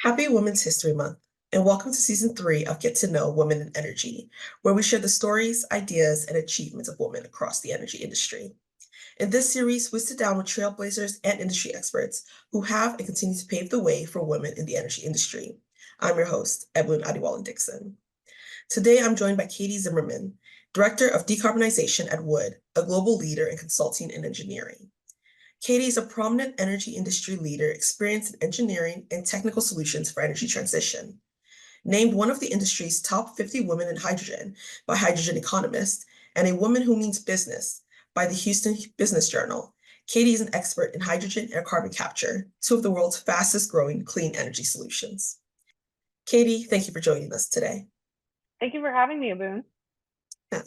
Happy Women's History Month, and welcome to Season 3 of Get to Know Women in Energy, where we share the stories, ideas, and achievements of women across the energy industry. In this series, we sit down with trailblazers and industry experts who have and continue to pave the way for women in the energy industry. I'm your host, Ebun Adewole-Dickson. Today, I'm joined by Katie Zimmerman, Director of Decarbonisation at Wood, a global leader in consulting and engineering. Katie is a prominent energy industry leader experienced in engineering and technical solutions for energy transition. Named one of the industry's top 50 women in hydrogen by Hydrogen Economist and a woman who means business by the Houston Business Journal, Katie is an expert in hydrogen and carbon capture, two of the world's fastest growing clean energy solutions. Katie, thank you for joining us today. Thank you for having me, Ebun. Yeah.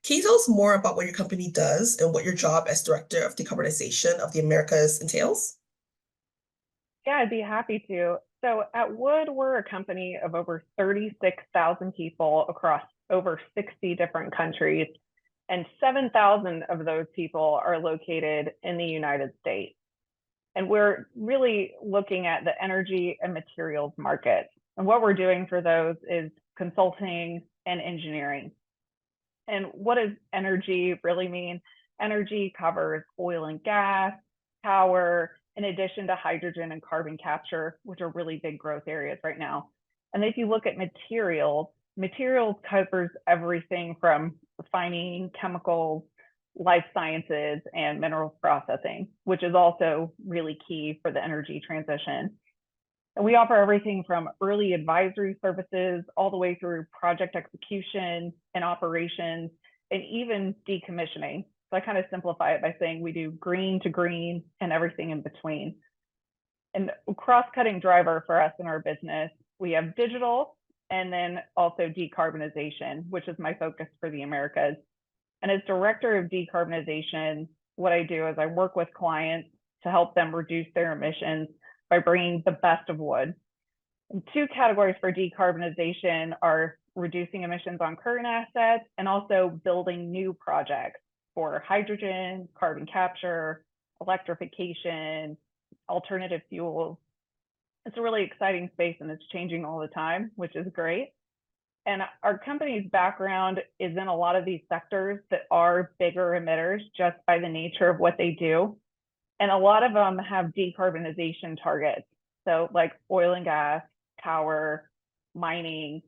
Can you tell us more about what your company does and what your job as Director of Decarbonization of the Americas entails? Yeah, I'd be happy to. So at Wood, we're a company of over 36,000 people across over 60 different countries, and 7,000 of those people are located in the United States. And we're really looking at the energy and materials markets. And what we're doing for those is consulting and engineering. And what does energy really mean? Energy covers oil and gas, power, in addition to hydrogen and carbon capture, which are really big growth areas right now. And if you look at materials, materials covers everything from refining, chemicals, life sciences, and minerals processing, which is also really key for the energy transition. And we offer everything from early advisory services all the way through project execution and operations, and even decommissioning. So I kind of simplify it by saying we do green to green and everything in between. And a cross-cutting driver for us in our business, we have digital and then also decarbonization, which is my focus for the Americas. And as Director of Decarbonization, what I do is I work with clients to help them reduce their emissions by bringing the best of wood. And two categories for decarbonization are reducing emissions on current assets and also building new projects for hydrogen, carbon capture, electrification, alternative fuels. It's a really exciting space and it's changing all the time, which is great. And our company's background is in a lot of these sectors that are bigger emitters just by the nature of what they do. And a lot of them have decarbonization targets. So like oil and gas, power, mining.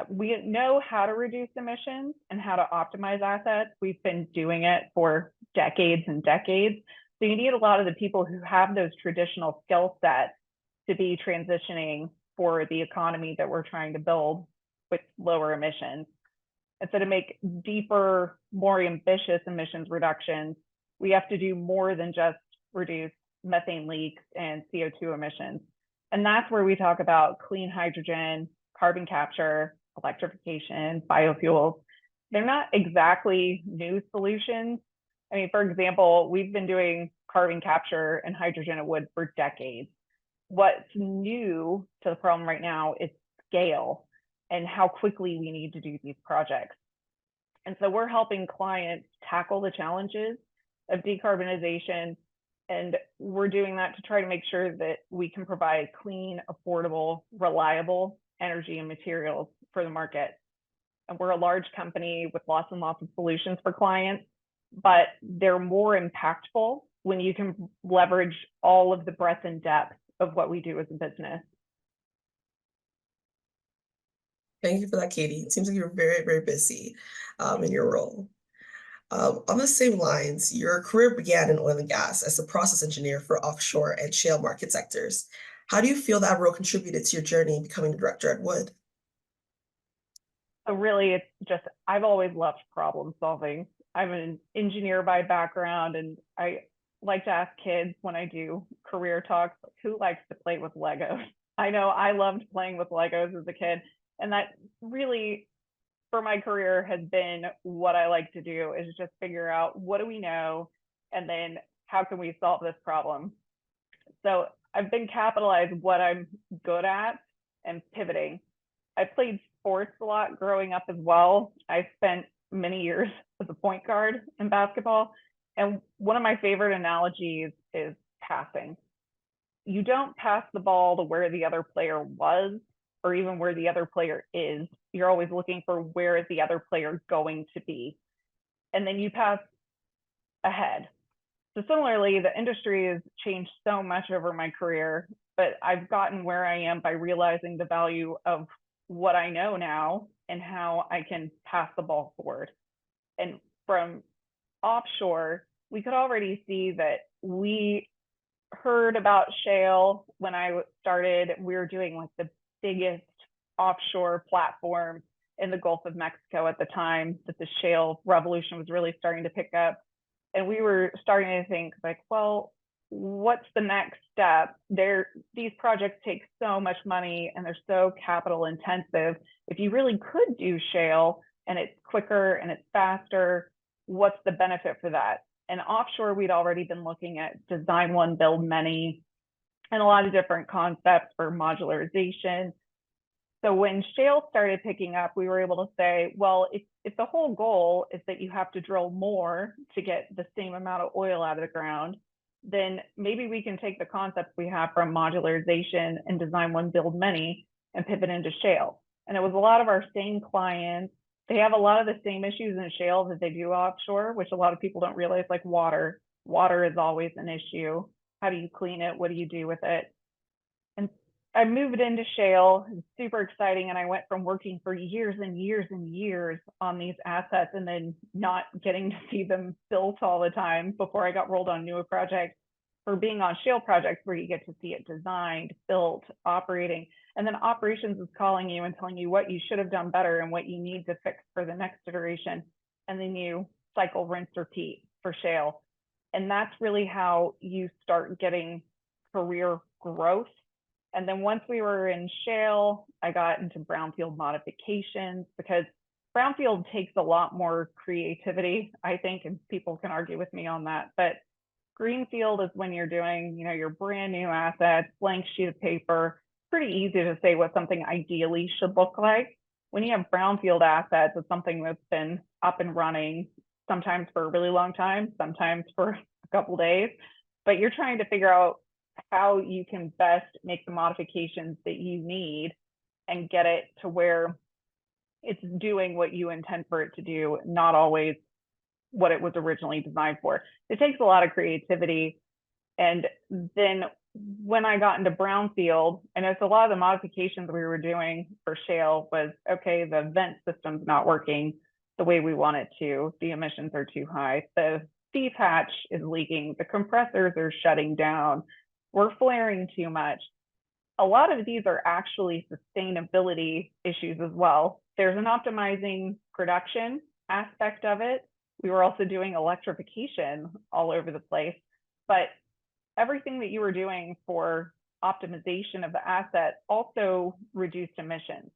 We know how to reduce emissions and how to optimize assets. We've been doing it for decades and decades. So you need a lot of the people who have those traditional skill sets to be transitioning for the economy that we're trying to build with lower emissions. And so to make deeper, more ambitious emissions reductions, we have to do more than just reduce methane leaks and CO2 emissions. And that's where we talk about clean hydrogen, carbon capture, electrification, biofuels. They're not exactly new solutions. I mean, for example, we've been doing carbon capture and hydrogen at Wood for decades. What's new to the problem right now is scale and how quickly we need to do these projects. And so we're helping clients tackle the challenges of decarbonization. And we're doing that to try to make sure that we can provide clean, affordable, reliable energy and materials for the market. And we're a large company with lots and lots of solutions for clients, but they're more impactful when you can leverage all of the breadth and depth of what we do as a business. Thank you for that, Katie. It seems like you're very, very busy in your role. On the same lines, your career began in oil and gas as a process engineer for offshore and shale market sectors. How do you feel that role contributed to your journey in becoming the director at Wood? So really, it's just, I've always loved problem solving. I'm an engineer by background, and I like to ask kids when I do career talks, who likes to play with Legos? I know I loved playing with Legos as a kid, and that really, for my career, has been what I like to do, is just figure out what do we know, and then how can we solve this problem. So I've been capitalized what I'm good at and pivoting. I played sports a lot growing up as well. I spent many years as a point guard in basketball. And one of my favorite analogies is passing. you don't pass the ball to where the other player was or even where the other player is. You're always looking for where is the other player going to be. And then you pass ahead. So similarly, the industry has changed so much over my career, but I've gotten where I am by realizing the value of what I know now and how I can pass the ball forward. And from offshore, we could already see that we heard about shale when I started. We were doing like the biggest offshore platform in the Gulf of Mexico at the time that the shale revolution was really starting to pick up. And we were starting to think like, well, what's the next step? These projects take so much money and they're so capital intensive. If you really could do shale and it's quicker and it's faster, what's the benefit for that? And offshore, we'd already been looking at design one, build many, and a lot of different concepts for modularization. So when shale started picking up, we were able to say, well, if the whole goal is that you have to drill more to get the same amount of oil out of the ground, then maybe we can take the concepts we have from modularization and design one, build many, and pivot into shale. And it was a lot of our same clients. They have a lot of the same issues in shale that they do offshore, which a lot of people don't realize, like water. Water is always an issue. How do you clean it? What do you do with it? And I moved into shale. It was super exciting. And I went from working for years and years and years on these assets and then not getting to see them built all the time before I got rolled on newer projects, for being on shale projects where you get to see it designed, built, operating. And then operations is calling you and telling you what you should have done better and what you need to fix for the next iteration. And then you cycle, rinse, repeat for shale. And that's really how you start getting career growth. And then once we were in shale, I got into brownfield modifications, because brownfield takes a lot more creativity, I think, and people can argue with me on that. But greenfield is when you're doing, your brand new assets, blank sheet of paper, pretty easy to say what something ideally should look like. When you have brownfield assets, it's something that's been up and running, sometimes for a really long time, sometimes for a couple days, but you're trying to figure out how you can best make the modifications that you need and get it to where it's doing what you intend for it to do, not always what it was originally designed for. It takes a lot of creativity. And then when I got into brownfield, and it's a lot of the modifications we were doing for shale was, okay, the vent system's not working the way we want it to. The emissions are too high. The thief hatch is leaking. The compressors are shutting down. We're flaring too much. A lot of these are actually sustainability issues as well. There's an optimizing production aspect of it. We were also doing electrification all over the place, but everything that you were doing for optimization of the asset also reduced emissions.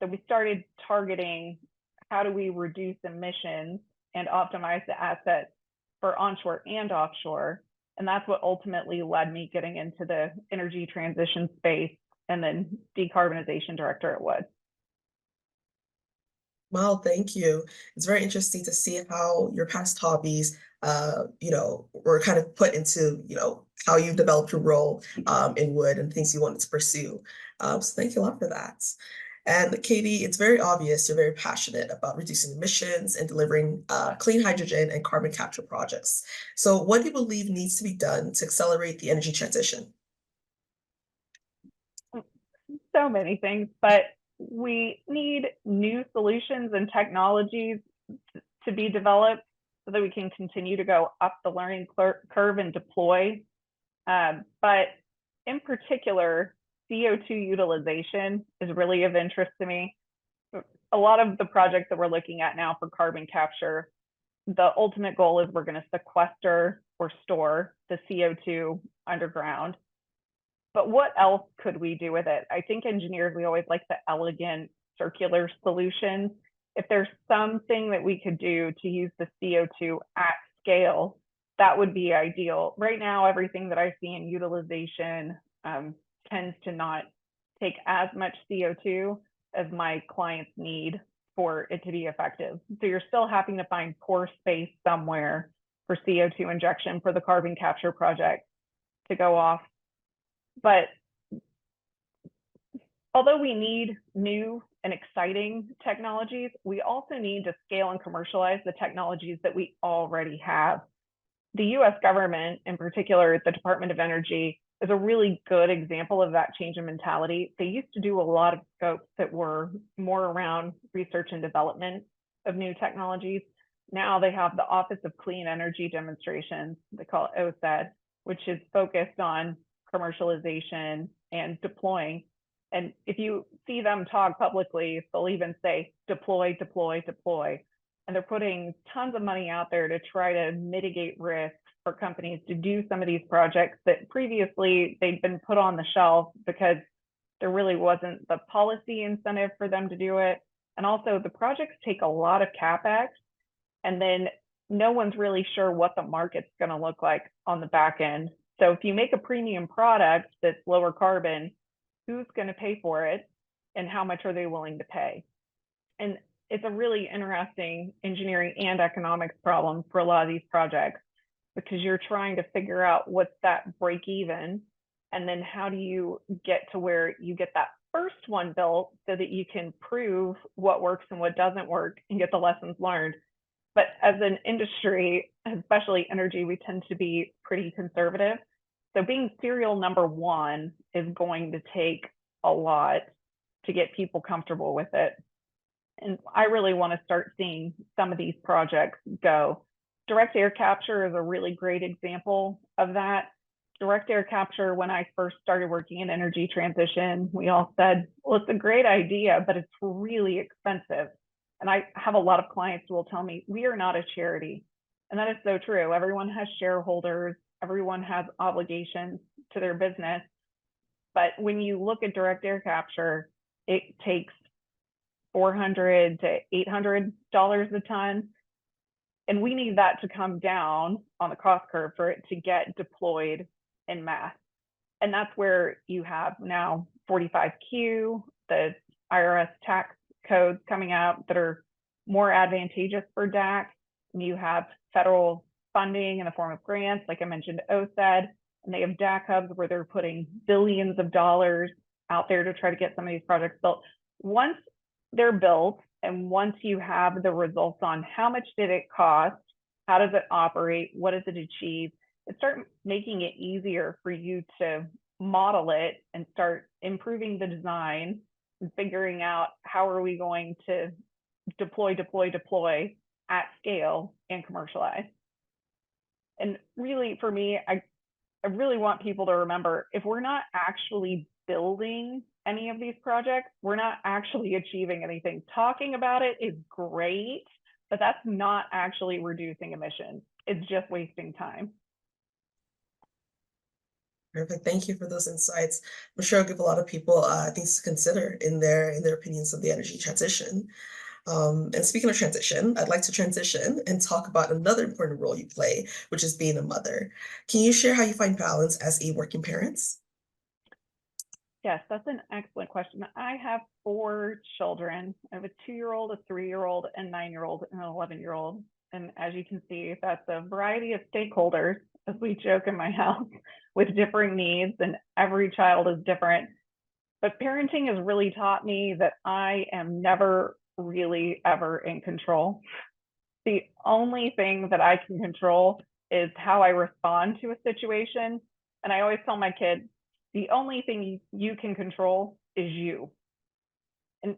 So we started targeting how do we reduce emissions and optimize the asset for onshore and offshore. And that's what ultimately led me getting into the energy transition space and then decarbonization director at Wood. Well, thank you. It's very interesting to see how your past hobbies, were kind of put into, how you developed your role in Wood and things you wanted to pursue. So thank you a lot for that. And Katie, it's very obvious you're very passionate about reducing emissions and delivering clean hydrogen and carbon capture projects. So what do you believe needs to be done to accelerate the energy transition? So many things, but we need new solutions and technologies to be developed so that we can continue to go up the learning curve and deploy. But in particular, CO2 utilization is really of interest to me. A lot of the projects that we're looking at now for carbon capture, the ultimate goal is we're going to sequester or store the CO2 underground. But what else could we do with it? I think engineers, we always like the elegant circular solutions. If there's something that we could do to use the CO2 at scale, that would be ideal. Right now, everything that I see in utilization tends to not take as much CO2 as my clients need for it to be effective. So you're still having to find pore space somewhere for CO2 injection for the carbon capture project to go off. But although we need new and exciting technologies, we also need to scale and commercialize the technologies that we already have. The US government, in particular, the Department of Energy, is a really good example of that change in mentality. They used to do a lot of scopes that were more around research and development of new technologies. Now they have the Office of Clean Energy Demonstrations, they call it OSED, which is focused on commercialization and deploying. And if you see them talk publicly, they'll even say deploy, deploy, deploy. And they're putting tons of money out there to try to mitigate risks for companies to do some of these projects that previously they'd been put on the shelf because there really wasn't the policy incentive for them to do it. And also the projects take a lot of CapEx, and then no one's really sure what the market's going to look like on the back end. So if you make a premium product that's lower carbon, who's going to pay for it and how much are they willing to pay? And it's a really interesting engineering and economics problem for a lot of these projects, because you're trying to figure out what's that break even, and then how do you get to where you get that first one built so that you can prove what works and what doesn't work and get the lessons learned. But as an industry, especially energy, we tend to be pretty conservative. So being serial number one is going to take a lot to get people comfortable with it. And I really want to start seeing some of these projects go. Direct air capture is a really great example of that. Direct air capture, when I first started working in energy transition, we all said, well, it's a great idea, but it's really expensive. And I have a lot of clients who will tell me, we are not a charity. And that is so true. Everyone has shareholders, everyone has obligations to their business. But when you look at direct air capture, it takes $400 to $800 a ton. And we need that to come down on the cost curve for it to get deployed en masse. And that's where you have now 45Q, the IRS tax codes coming out that are more advantageous for DAC. And you have federal funding in the form of grants, like I mentioned, OSED, and they have DAC hubs where they're putting billions of dollars out there to try to get some of these projects built. Once they're built, and once you have the results on how much did it cost, how does it operate, what does it achieve, it starts making it easier for you to model it and start improving the design and figuring out how are we going to deploy at scale and commercialize. And really, for me, I really want people to remember, if we're not actually building any of these projects, we're not actually achieving anything. Talking about it is great, but that's not actually reducing emissions. It's just wasting time. Perfect. Thank you for those insights. I'm sure it'll give a lot of people things to consider in their opinions of the energy transition. And speaking of transition, I'd like to transition and talk about another important role you play, which is being a mother. Can you share how you find balance as a working parent? Yes, that's an excellent question. I have 4 children. I have a 2-year-old, a 3-year-old, a 9-year-old, and an 11-year-old. And as you can see, that's a variety of stakeholders, as we joke in my house, with differing needs, and every child is different. But parenting has really taught me that I am never really ever in control. The only thing that I can control is how I respond to a situation. And I always tell my kids, the only thing you can control is you. And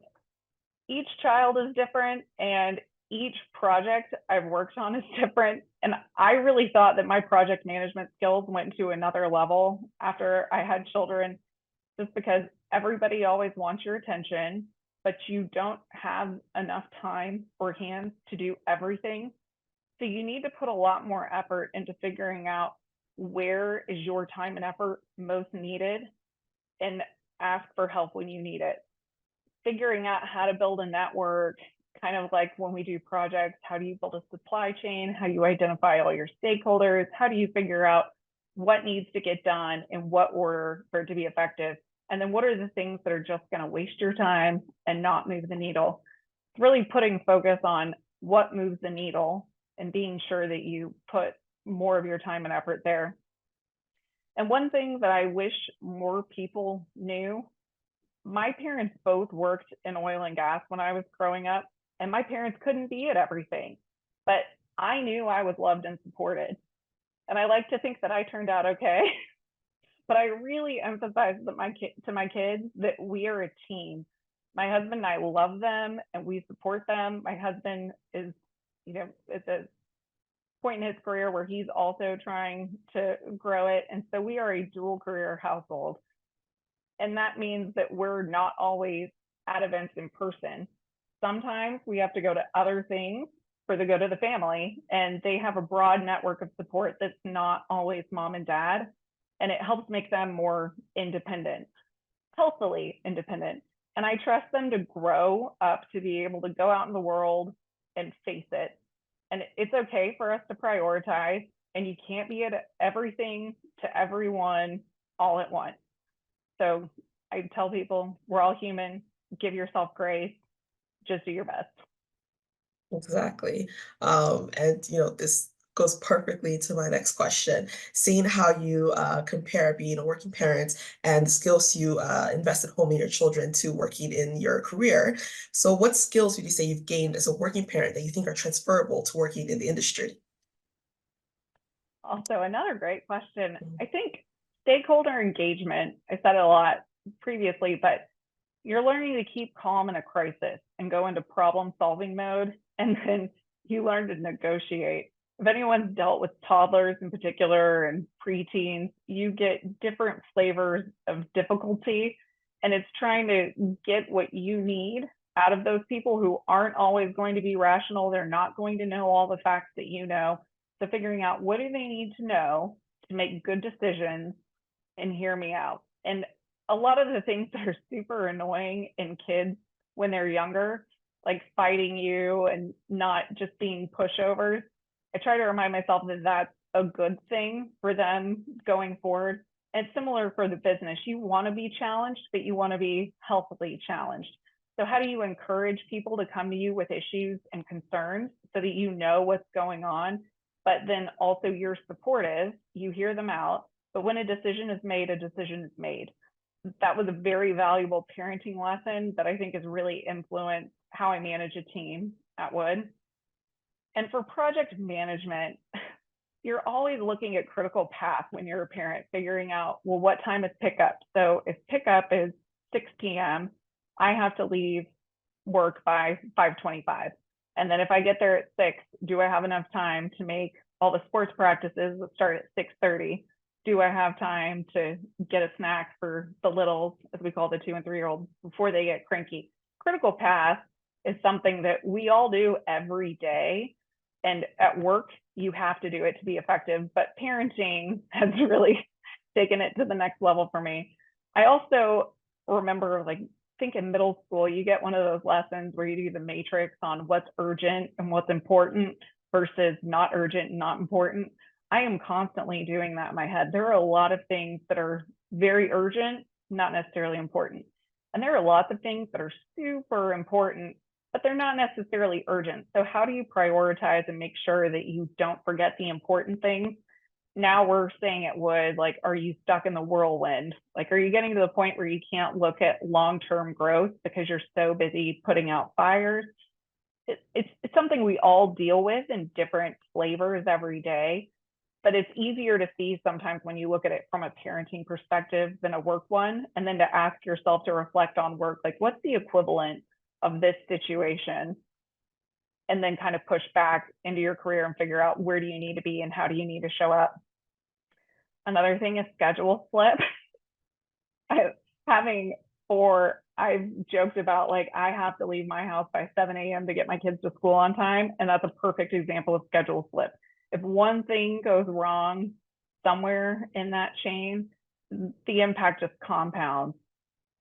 each child is different, and each project I've worked on is different. And I really thought that my project management skills went to another level after I had children, just because everybody always wants your attention, but you don't have enough time or hands to do everything. So you need to put a lot more effort into figuring out where is your time and effort most needed, and ask for help when you need it. Figuring out how to build a network, kind of like when we do projects, how do you build a supply chain? How do you identify all your stakeholders? How do you figure out what needs to get done in what order for it to be effective? And then what are the things that are just going to waste your time and not move the needle? Really putting focus on what moves the needle and being sure that you put more of your time and effort there. And one thing that I wish more people knew, my parents both worked in oil and gas when I was growing up, and my parents couldn't be at everything. But I knew I was loved and supported. And I like to think that I turned out okay. But I really emphasize that to my kids that we are a team. My husband and I love them and we support them. My husband is, at the point in his career where he's also trying to grow it. And so we are a dual career household. And that means that we're not always at events in person. Sometimes we have to go to other things for the good of the family, and they have a broad network of support that's not always mom and dad, and it helps make them more independent, healthily independent. And I trust them to grow up to be able to go out in the world and face it. And it's okay for us to prioritize, and you can't be at everything to everyone all at once. So I tell people, we're all human, give yourself grace, just do your best. Exactly. And this goes perfectly to my next question. Seeing how you compare being a working parent and the skills you invest at home in your children to working in your career. So, what skills would you say you've gained as a working parent that you think are transferable to working in the industry? Also, another great question. Mm. I think stakeholder engagement, I said it a lot previously, but you're learning to keep calm in a crisis and go into problem solving mode. And then you learn to negotiate. If anyone's dealt with toddlers in particular and preteens, you get different flavors of difficulty. And it's trying to get what you need out of those people who aren't always going to be rational. They're not going to know all the facts that you know. So figuring out what do they need to know to make good decisions and hear me out. And a lot of the things that are super annoying in kids when they're younger, like fighting you and not just being pushovers, I try to remind myself that that's a good thing for them going forward. And it's similar for the business. You want to be challenged, but you want to be healthily challenged. So how do you encourage people to come to you with issues and concerns so that you know what's going on, but then also you're supportive, you hear them out, but when a decision is made, a decision is made. That was a very valuable parenting lesson that I think has really influenced how I manage a team at Wood. And for project management, you're always looking at critical path when you're a parent, figuring out, well, what time is pickup? So if pickup is 6 p.m., I have to leave work by 5:25. And then if I get there at 6, do I have enough time to make all the sports practices that start at 6:30? Do I have time to get a snack for the littles, as we call the 2 and 3-year-olds, before they get cranky? Critical path is something that we all do every day. And at work, you have to do it to be effective. But parenting has really taken it to the next level for me. I also remember, like, think in middle school, you get one of those lessons where you do the matrix on what's urgent and what's important versus not urgent and not important. I am constantly doing that in my head. There are a lot of things that are very urgent, not necessarily important. And there are lots of things that are super important, but they're not necessarily urgent. So how do you prioritize and make sure that you don't forget the important things? Now we're saying at Wood, like, are you stuck in the whirlwind? Like, are you getting to the point where you can't look at long-term growth because you're so busy putting out fires? It's something we all deal with in different flavors every day, but it's easier to see sometimes when you look at it from a parenting perspective than a work one. And then to ask yourself to reflect on work, like, what's the equivalent of this situation? And then kind of push back into your career and figure out where do you need to be and how do you need to show up. Another thing is schedule flip. Having 4, I've joked about, like, I have to leave my house by 7 a.m. to get my kids to school on time. And that's a perfect example of schedule flip. If one thing goes wrong somewhere in that chain, the impact just compounds.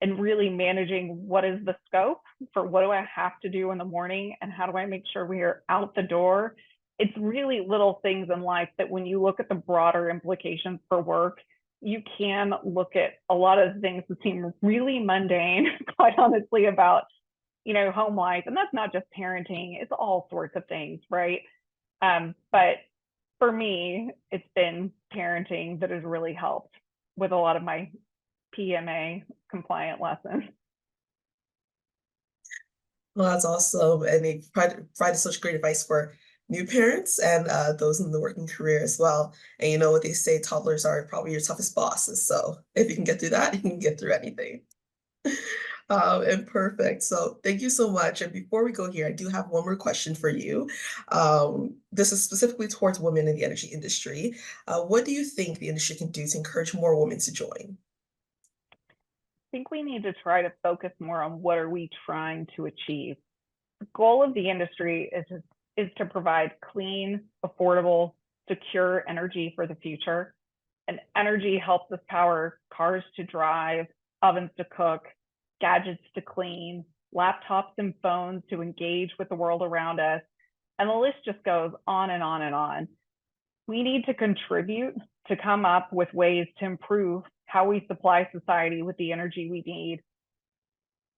And really managing what is the scope for what do I have to do in the morning and how do I make sure we are out the door. It's really little things in life that when you look at the broader implications for work, you can look at a lot of things that seem really mundane, quite honestly, about, home life. And that's not just parenting, it's all sorts of things, right? But for me, it's been parenting that has really helped. with a lot of my PMA compliant lessons. Well, that's awesome, and they provided such great advice for new parents and those in the working career as well. And you know what they say, toddlers are probably your toughest bosses. So if you can get through that, you can get through anything. And perfect. So thank you so much. And before we go here, I do have one more question for you. This is specifically towards women in the energy industry. What do you think the industry can do to encourage more women to join? I think we need to try to focus more on what are we trying to achieve. The goal of the industry is to provide clean, affordable, secure energy for the future. And energy helps us power cars to drive, ovens to cook, gadgets to clean, laptops and phones to engage with the world around us. And the list just goes on and on and on. We need to contribute to come up with ways to improve how we supply society with the energy we need,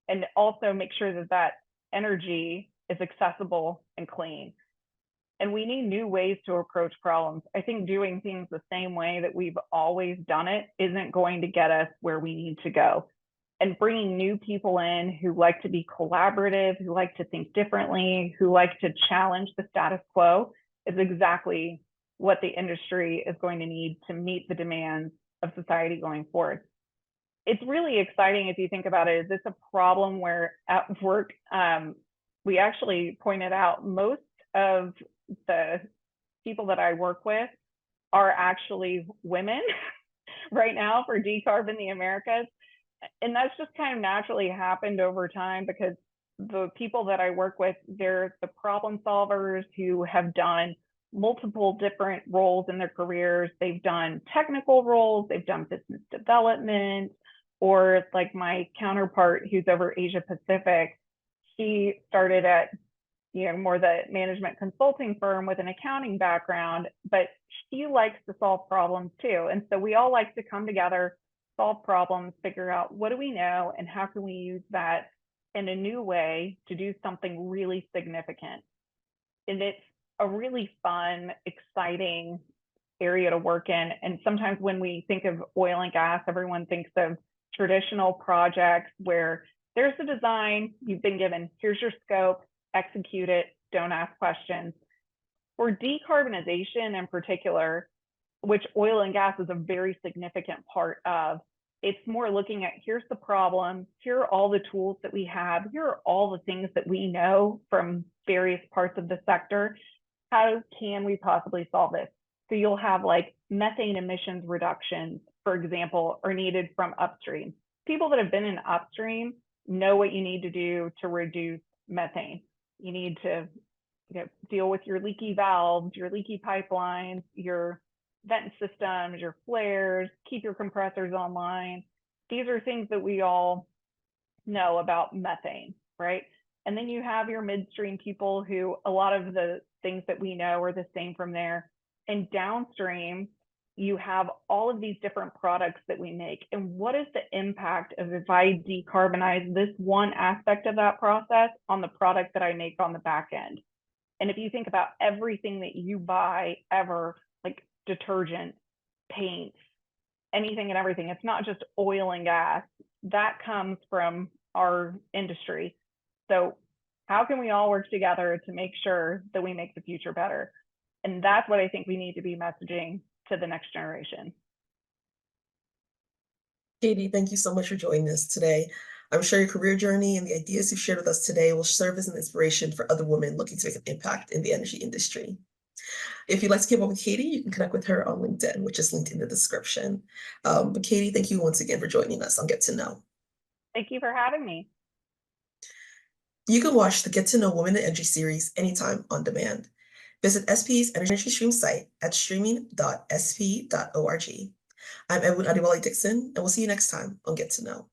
and also make sure that that energy is accessible and clean. And we need new ways to approach problems. I think doing things the same way that we've always done it isn't going to get us where we need to go. And bringing new people in who like to be collaborative, who like to think differently, who like to challenge the status quo is exactly what the industry is going to need to meet the demands of society going forward. It's really exciting if you think about it. Is this a problem where at work, we actually pointed out most of the people that I work with are actually women right now for decarb in the Americas. And that's just kind of naturally happened over time because the people that I work with, they're the problem solvers who have done multiple different roles in their careers. They've done technical roles, they've done business development, or like my counterpart who's over Asia Pacific, she started at more the management consulting firm with an accounting background, but she likes to solve problems too. And so we all like to come together, solve problems, figure out what do we know and how can we use that in a new way to do something really significant. And it's a really fun, exciting area to work in. And sometimes when we think of oil and gas, everyone thinks of traditional projects where there's the design, you've been given, here's your scope, execute it, don't ask questions. For decarbonization in particular, which oil and gas is a very significant part of, it's more looking at here's the problem, here are all the tools that we have, here are all the things that we know from various parts of the sector. How can we possibly solve this? So you'll have like methane emissions reductions, for example, are needed from upstream. People that have been in upstream know what you need to do to reduce methane. You need to deal with your leaky valves, your leaky pipelines, your vent systems, your flares, keep your compressors online. These are things that we all know about methane, right? And then you have your midstream people who a lot of the things that we know are the same from there. And downstream, you have all of these different products that we make. And what is the impact of if I decarbonize this one aspect of that process on the product that I make on the back end? And if you think about everything that you buy ever, like detergent, paints, anything and everything, it's not just oil and gas. That comes from our industry. So how can we all work together to make sure that we make the future better? And that's what I think we need to be messaging to the next generation. Katie, thank you so much for joining us today. I'm sure your career journey and the ideas you've shared with us today will serve as an inspiration for other women looking to make an impact in the energy industry. If you'd like to keep up with Katie, you can connect with her on LinkedIn, which is linked in the description. But Katie, thank you once again for joining us on Get to Know. Thank you for having me. You can watch the Get to Know Women in Energy series anytime on demand. Visit SP's Energy Stream site at streaming.sp.org. I'm Ebun Adewole-Dickson, and we'll see you next time on Get to Know.